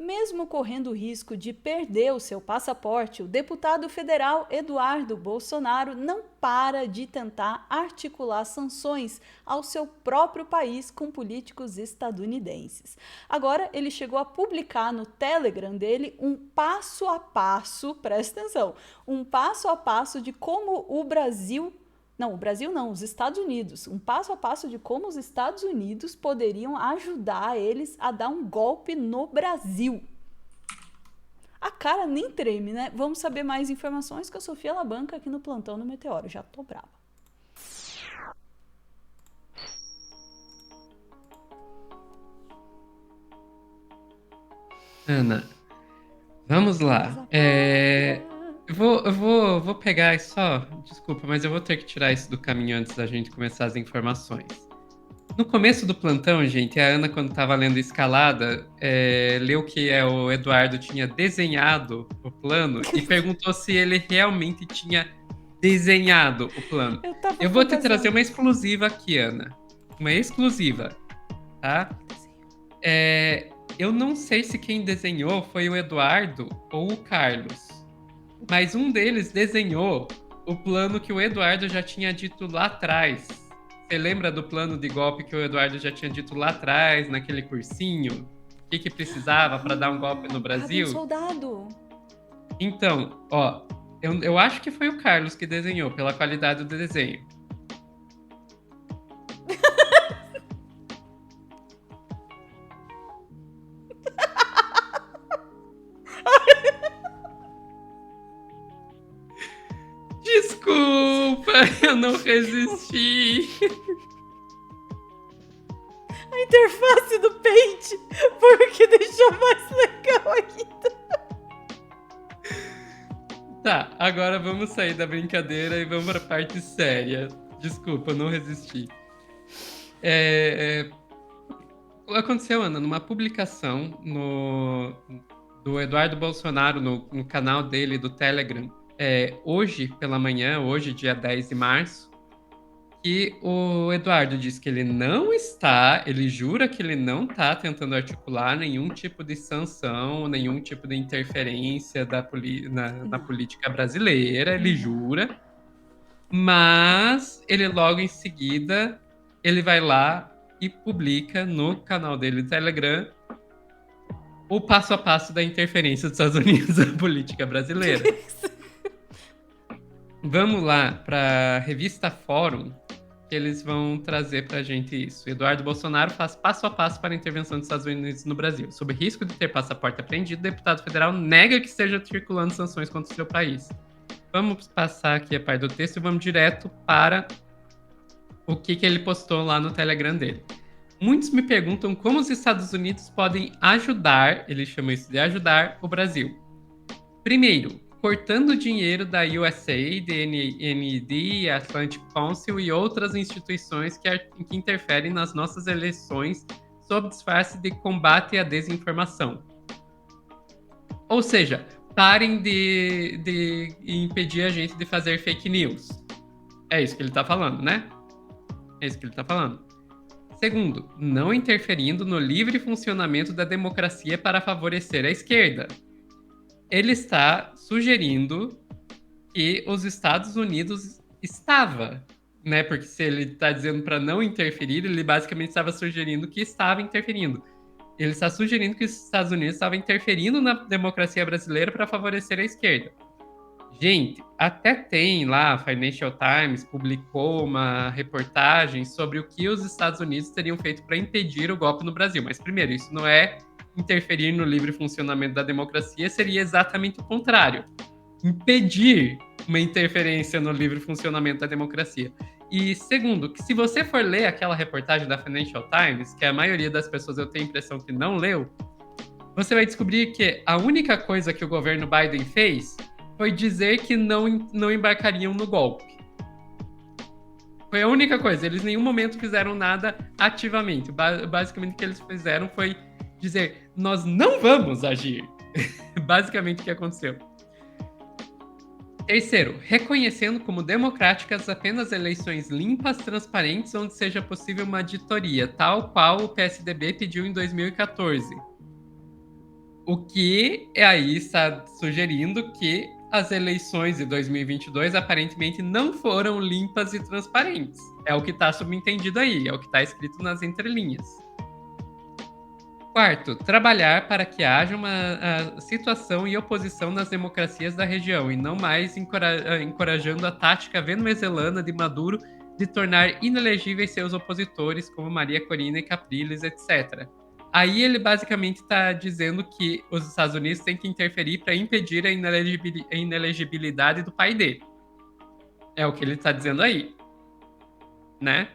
Mesmo correndo o risco de perder o seu passaporte, o deputado federal Eduardo Bolsonaro não para de tentar articular sanções ao seu próprio país com políticos estadunidenses. Agora, ele chegou a publicar no Telegram dele um passo a passo, presta atenção, um passo a passo de como o Brasil não, o Brasil não, os Estados Unidos. Um passo a passo de como os Estados Unidos poderiam ajudar eles a dar um golpe no Brasil. A cara nem treme, né? Vamos saber mais informações com a Sofia Labanca aqui no Plantão do Meteoro. Já tô brava. Ana, vamos lá. Eu vou pegar só. Desculpa, mas eu vou ter que tirar isso do caminho antes da gente começar as informações. No começo do plantão, gente, a Ana, quando estava lendo Escalada, leu que o Eduardo tinha desenhado o plano e perguntou se ele realmente tinha desenhado o plano. Eu tava Eu vou te trazer fantasiando. uma exclusiva aqui, Ana. Uma exclusiva, tá? Eu não sei se quem desenhou foi o Eduardo ou o Carlos, mas um deles desenhou o plano que o Eduardo já tinha dito lá atrás. Você lembra do plano de golpe que o Eduardo já tinha dito lá atrás, naquele cursinho? O que precisava para dar um golpe no Cadê o Brasil? soldado? Então, ó, eu acho que foi o Carlos que desenhou, pela qualidade do desenho. Desculpa, eu não resisti. A interface do Paint foi o que deixou mais legal ainda. Tá, agora vamos sair da brincadeira e vamos para a parte séria. Desculpa, eu não resisti. Aconteceu, Ana, numa publicação do Eduardo Bolsonaro no canal dele do Telegram, hoje pela manhã, hoje, dia 10 de março, que o Eduardo diz que ele jura que ele não está tentando articular nenhum tipo de sanção, nenhum tipo de interferência na política brasileira, ele jura, mas ele logo em seguida, ele vai lá e publica no canal dele do Telegram o passo a passo da interferência dos Estados Unidos na política brasileira. Vamos lá para a revista Fórum, que eles vão trazer para a gente isso. Eduardo Bolsonaro faz passo a passo para a intervenção dos Estados Unidos no Brasil. Sob risco de ter passaporte apreendido, o deputado federal nega que esteja circulando sanções contra o seu país. Vamos passar aqui a parte do texto e vamos direto para o que ele postou lá no Telegram dele. Muitos me perguntam como os Estados Unidos podem ajudar, ele chama isso de ajudar, o Brasil. Primeiro, cortando dinheiro da USAID, DND, Atlantic Council e outras instituições que interferem nas nossas eleições sob disfarce de combate à desinformação. Ou seja, parem de impedir a gente de fazer fake news. É isso que ele está falando, né? É isso que ele está falando. Segundo, não interferindo no livre funcionamento da democracia para favorecer a esquerda. Ele está sugerindo que os Estados Unidos estava, né? Porque se ele está dizendo para não interferir, ele basicamente estava sugerindo que estava interferindo. Ele está sugerindo que os Estados Unidos estavam interferindo na democracia brasileira para favorecer a esquerda. Gente, até tem lá, a Financial Times publicou uma reportagem sobre o que os Estados Unidos teriam feito para impedir o golpe no Brasil. Mas, primeiro, isso não é interferir no livre funcionamento da democracia, seria exatamente o contrário. Impedir uma interferência no livre funcionamento da democracia. E, segundo, que se você for ler aquela reportagem da Financial Times, que a maioria das pessoas eu tenho a impressão que não leu, você vai descobrir que a única coisa que o governo Biden fez foi dizer que não embarcariam no golpe. Foi a única coisa. Eles em nenhum momento fizeram nada ativamente. Basicamente o que eles fizeram foi dizer, nós não vamos agir. Basicamente o que aconteceu. Terceiro, reconhecendo como democráticas apenas eleições limpas, transparentes, onde seja possível uma auditoria, tal qual o PSDB pediu em 2014. O que aí está sugerindo que as eleições de 2022 aparentemente não foram limpas e transparentes. É o que está subentendido aí, é o que está escrito nas entrelinhas. Quarto, trabalhar para que haja uma situação e oposição nas democracias da região, e não mais encorajando a tática venezuelana de Maduro de tornar inelegíveis seus opositores, como Maria Corina e Capriles, etc. Aí ele basicamente está dizendo que os Estados Unidos têm que interferir para impedir a inelegibilidade do pai dele. É o que ele está dizendo aí, né?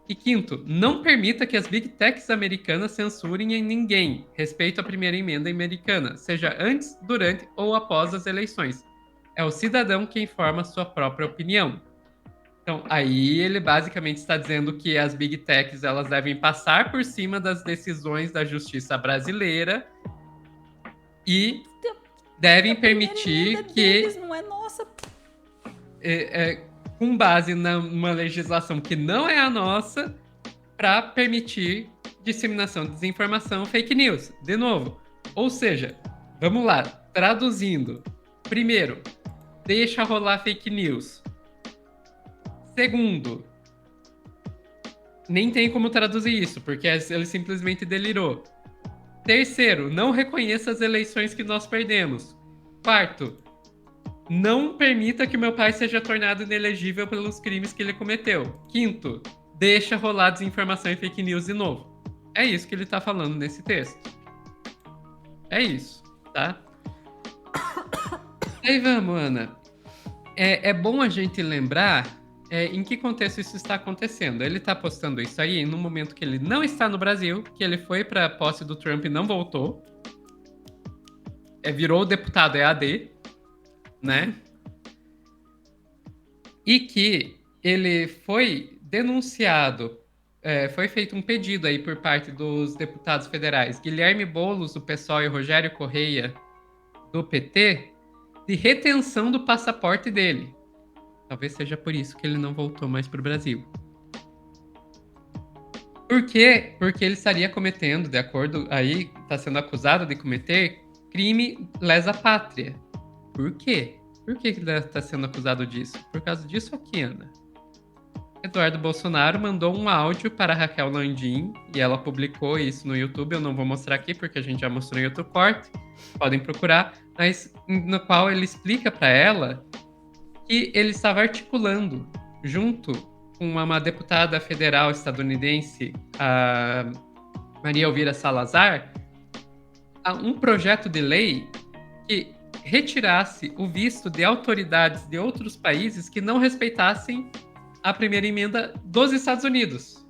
E quinto, não permita que as Big Techs americanas censurem em ninguém. Respeito à primeira emenda americana, seja antes, durante ou após as eleições. É o cidadão quem forma sua própria opinião. Então, aí ele basicamente está dizendo que as Big Techs elas devem passar por cima das decisões da justiça brasileira e devem permitir que... deles não é nossa. Com base numa legislação que não é a nossa, para permitir disseminação de desinformação, fake news. De novo. Ou seja, vamos lá, traduzindo. Primeiro, deixa rolar fake news. Segundo, nem tem como traduzir isso, porque ele simplesmente delirou. Terceiro, não reconheça as eleições que nós perdemos. Quarto, não permita que meu pai seja tornado inelegível pelos crimes que ele cometeu. Quinto, deixa rolar desinformação e fake news de novo. É isso que ele tá falando nesse texto. É isso, tá? Aí vamos, Ana. É bom a gente lembrar em que contexto isso está acontecendo. Ele tá postando isso aí no momento que ele não está no Brasil, que ele foi pra posse do Trump e não voltou. Virou deputado EAD, né? E que ele foi denunciado, foi feito um pedido aí por parte dos deputados federais Guilherme Boulos, do PSOL, e Rogério Correia, do PT, de retenção do passaporte dele. Talvez seja por isso que ele não voltou mais para o Brasil. Por quê? Porque ele estaria cometendo, de acordo aí, está sendo acusado de cometer crime lesa pátria. Por quê? Por que ele está sendo acusado disso? Por causa disso aqui, Ana. Eduardo Bolsonaro mandou um áudio para Raquel Landim e ela publicou isso no YouTube. Eu não vou mostrar aqui porque a gente já mostrou em outro corte. Podem procurar. Mas no qual ele explica para ela que ele estava articulando, junto com uma deputada federal estadunidense, a Maria Elvira Salazar, um projeto de lei que retirasse o visto de autoridades de outros países que não respeitassem a primeira emenda dos Estados Unidos.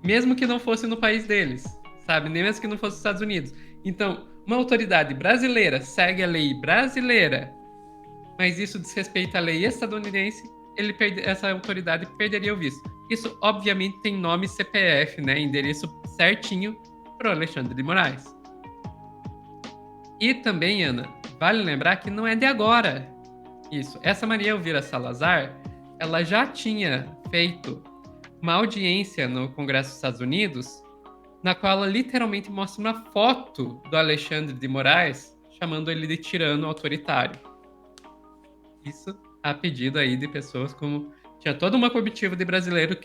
Mesmo que não fosse no país deles, sabe? Nem mesmo que não fosse nos Estados Unidos. Então, uma autoridade brasileira segue a lei brasileira, mas isso desrespeita a lei estadunidense, essa autoridade perderia o visto. Isso, obviamente, tem nome CPF, né? Endereço certinho para o Alexandre de Moraes. E também, Ana, vale lembrar que não é de agora isso. Essa Maria Elvira Salazar, ela já tinha feito uma audiência no Congresso dos Estados Unidos, na qual ela literalmente mostra uma foto do Alexandre de Moraes, chamando ele de tirano autoritário. Isso a pedido aí de pessoas como... Tinha toda uma comitiva de brasileiro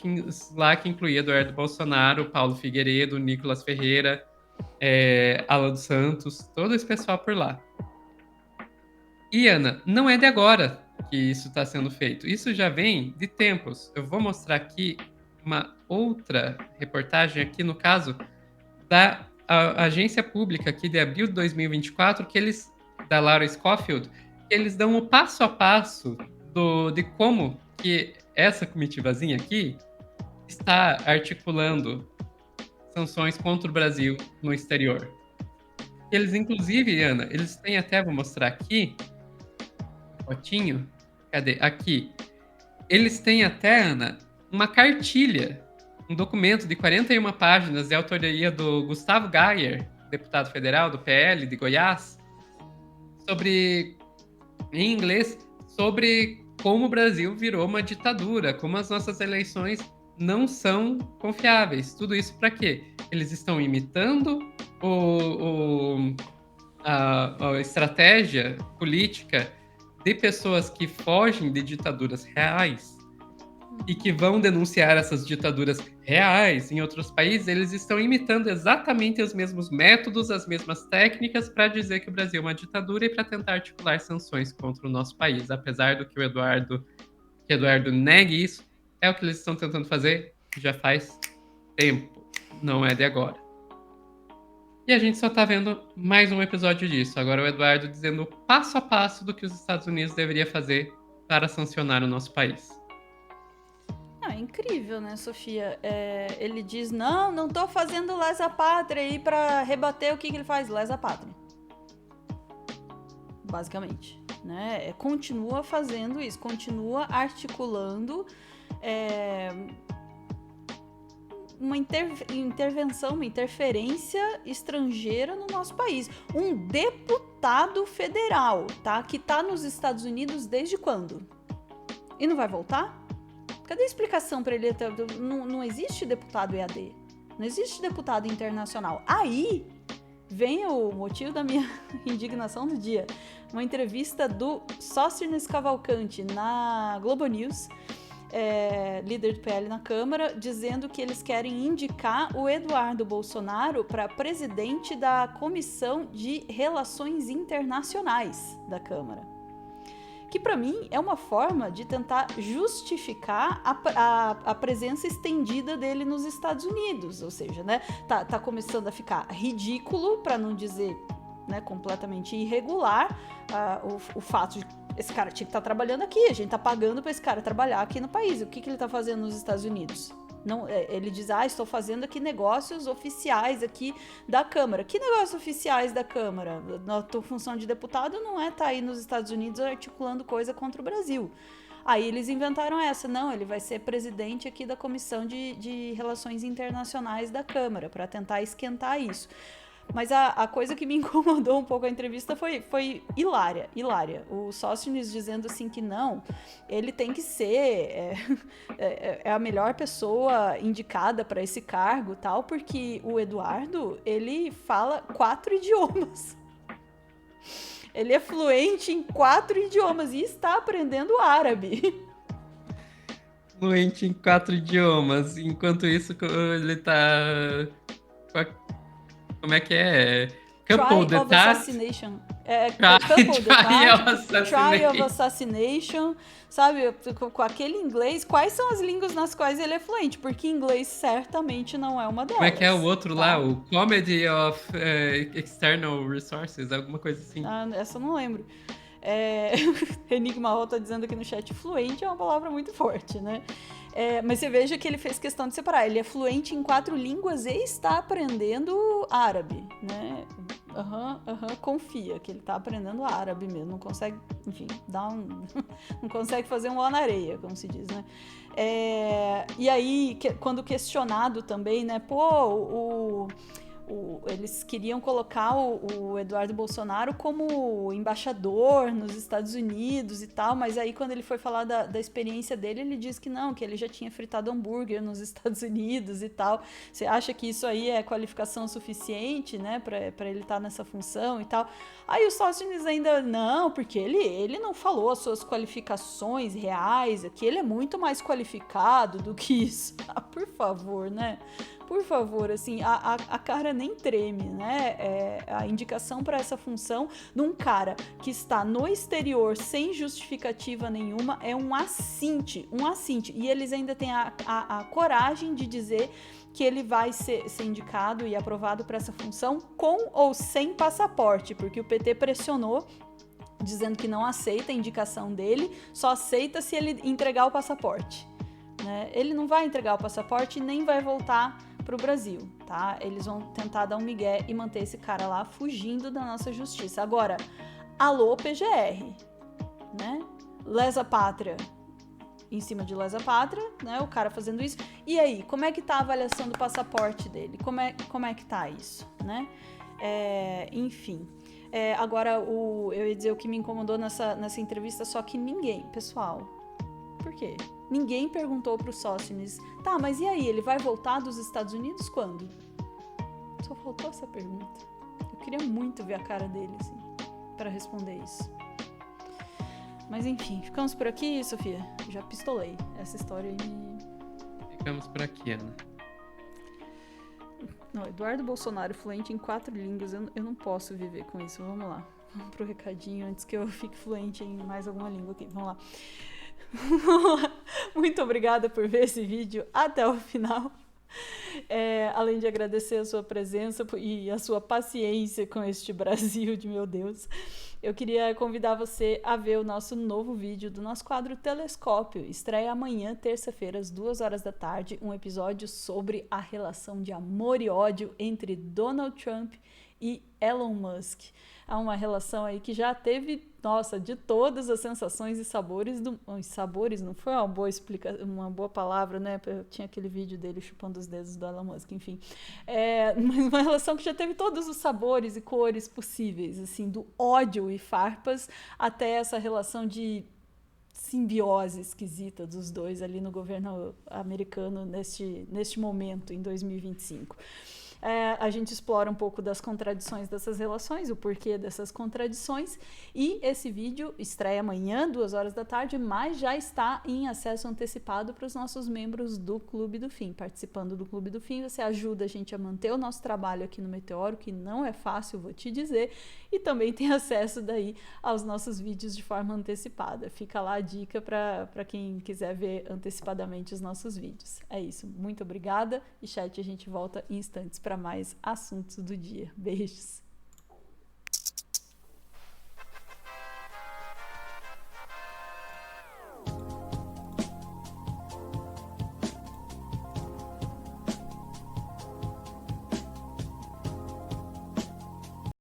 lá que incluía Eduardo Bolsonaro, Paulo Figueiredo, Nicolas Ferreira, Alan dos Santos, todo esse pessoal por lá. E, Ana, não é de agora que isso está sendo feito. Isso já vem de tempos. Eu vou mostrar aqui uma outra reportagem, aqui no caso, da agência pública aqui de abril de 2024, que eles, da Laura Scofield, que eles dão o passo a passo de como que essa comitivazinha aqui está articulando sanções contra o Brasil no exterior. Eles, inclusive, Ana, eles têm até, vou mostrar aqui, fotinho, cadê? Aqui. Eles têm até, Ana, uma cartilha, um documento de 41 páginas de autoria do Gustavo Gayer, deputado federal do PL de Goiás, sobre, em inglês, sobre como o Brasil virou uma ditadura, como as nossas eleições não são confiáveis. Tudo isso para quê? Eles estão imitando a estratégia política de pessoas que fogem de ditaduras reais e que vão denunciar essas ditaduras reais em outros países, eles estão imitando exatamente os mesmos métodos, as mesmas técnicas para dizer que o Brasil é uma ditadura e para tentar articular sanções contra o nosso país. Apesar do que o Eduardo negue isso, é o que eles estão tentando fazer já faz tempo, não é de agora. E a gente só tá vendo mais um episódio disso. Agora o Eduardo dizendo passo a passo do que os Estados Unidos deveria fazer para sancionar o nosso país. É incrível, né, Sofia? Ele diz, não tô fazendo lesa pátria aí pra rebater o que ele faz, lesa pátria. Basicamente, né? Continua fazendo isso, continua articulando uma intervenção, uma interferência estrangeira no nosso país. Um deputado federal, tá? Que tá nos Estados Unidos desde quando? E não vai voltar? Cadê a explicação para ele? Não existe deputado EAD. Não existe deputado internacional. Aí vem o motivo da minha indignação do dia. Uma entrevista do Sócrates Cavalcante na Globo News, líder do PL na Câmara, dizendo que eles querem indicar o Eduardo Bolsonaro para presidente da Comissão de Relações Internacionais da Câmara. Que para mim é uma forma de tentar justificar a presença estendida dele nos Estados Unidos, ou seja, né, tá começando a ficar ridículo, para não dizer, né, completamente irregular, o fato de esse cara tinha que estar trabalhando aqui, a gente tá pagando para esse cara trabalhar aqui no país. O que ele tá fazendo nos Estados Unidos? Não, ele diz, estou fazendo aqui negócios oficiais aqui da Câmara. Que negócios oficiais da Câmara? Na tua função de deputado não tá aí nos Estados Unidos articulando coisa contra o Brasil. Aí eles inventaram essa, não, ele vai ser presidente aqui da Comissão de Relações Internacionais da Câmara, para tentar esquentar isso. Mas a coisa que me incomodou um pouco a entrevista foi hilária. O Sócrates dizendo assim que não, ele tem que ser a melhor pessoa indicada para esse cargo, tal, porque o Eduardo, ele fala 4 idiomas. Ele é fluente em 4 idiomas e está aprendendo árabe. Fluente em 4 idiomas. Enquanto isso, ele tá... Como é que é? Couple of Assassination. Try of Assassination. Sabe, com aquele inglês, quais são as línguas nas quais ele é fluente? Porque inglês certamente não é uma delas. Como é que é o outro lá? O Comedy of External Resources, alguma coisa assim. Essa eu não lembro. Enigma Hall tá dizendo aqui no chat, fluente é uma palavra muito forte, né? Mas você veja que ele fez questão de separar. Ele é fluente em 4 línguas e está aprendendo árabe, né? Confia que ele está aprendendo árabe mesmo. Não consegue, enfim, não consegue fazer um ó na areia, como se diz, né? E aí, quando questionado também, né? Eles queriam colocar o Eduardo Bolsonaro como embaixador nos Estados Unidos e tal, mas aí quando ele foi falar da experiência dele, ele disse que não, que ele já tinha fritado hambúrguer nos Estados Unidos e tal. Você acha que isso aí é qualificação suficiente, né, para ele estar nessa função e tal? Aí o Sócrates ainda, não, porque ele não falou as suas qualificações reais aqui, ele é muito mais qualificado do que isso. Por favor, né? Por favor, assim, a cara nem treme, né? A indicação para essa função de um cara que está no exterior sem justificativa nenhuma é um assinte. E eles ainda têm a coragem de dizer que ele vai ser indicado e aprovado para essa função com ou sem passaporte, porque o PT pressionou, dizendo que não aceita a indicação dele, só aceita se ele entregar o passaporte, né? Ele não vai entregar o passaporte e nem vai voltar pro Brasil, tá? Eles vão tentar dar um migué e manter esse cara lá fugindo da nossa justiça. Agora, alô PGR, né? Lesa pátria em cima de lesa pátria, né? O cara fazendo isso. E aí, como é que tá a avaliação do passaporte dele? Como é que tá isso, né? Enfim. Agora, eu ia dizer o que me incomodou nessa entrevista, só que ninguém, pessoal, por quê? Ninguém perguntou pro Sócrates, tá, mas e aí, ele vai voltar dos Estados Unidos quando? Só faltou essa pergunta. Eu queria muito ver a cara dele, assim, para responder isso. Mas enfim, ficamos por aqui, Sofia. Já pistolei. Essa história aí me... Ficamos por aqui, Ana. Não, Eduardo Bolsonaro fluente em 4 línguas. Eu não posso viver com isso. Vamos lá. Vamos pro recadinho antes que eu fique fluente em mais alguma língua aqui. Vamos lá. Muito obrigada por ver esse vídeo até o final. Além de agradecer a sua presença e a sua paciência com este Brasil de meu Deus, eu queria convidar você a ver o nosso novo vídeo do nosso quadro Telescópio. Estreia amanhã, terça-feira, às 2h da tarde, um episódio sobre a relação de amor e ódio entre Donald Trump e Elon Musk. Há uma relação aí que já teve, nossa, de todas as sensações e sabores os sabores não foi uma boa palavra, né? Eu tinha aquele vídeo dele chupando os dedos do Elon Musk, enfim. Mas uma relação que já teve todos os sabores e cores possíveis, assim, do ódio e farpas até essa relação de simbiose esquisita dos dois ali no governo americano neste momento, em 2025. A gente explora um pouco das contradições dessas relações, o porquê dessas contradições, e esse vídeo estreia amanhã, 2h da tarde, mas já está em acesso antecipado para os nossos membros do Clube do Fim. Participando do Clube do Fim, você ajuda a gente a manter o nosso trabalho aqui no Meteoro, que não é fácil, vou te dizer, e também tem acesso daí aos nossos vídeos de forma antecipada. Fica lá a dica para quem quiser ver antecipadamente os nossos vídeos. É isso, muito obrigada, e chat, a gente volta em instantes para mais assuntos do dia. Beijos!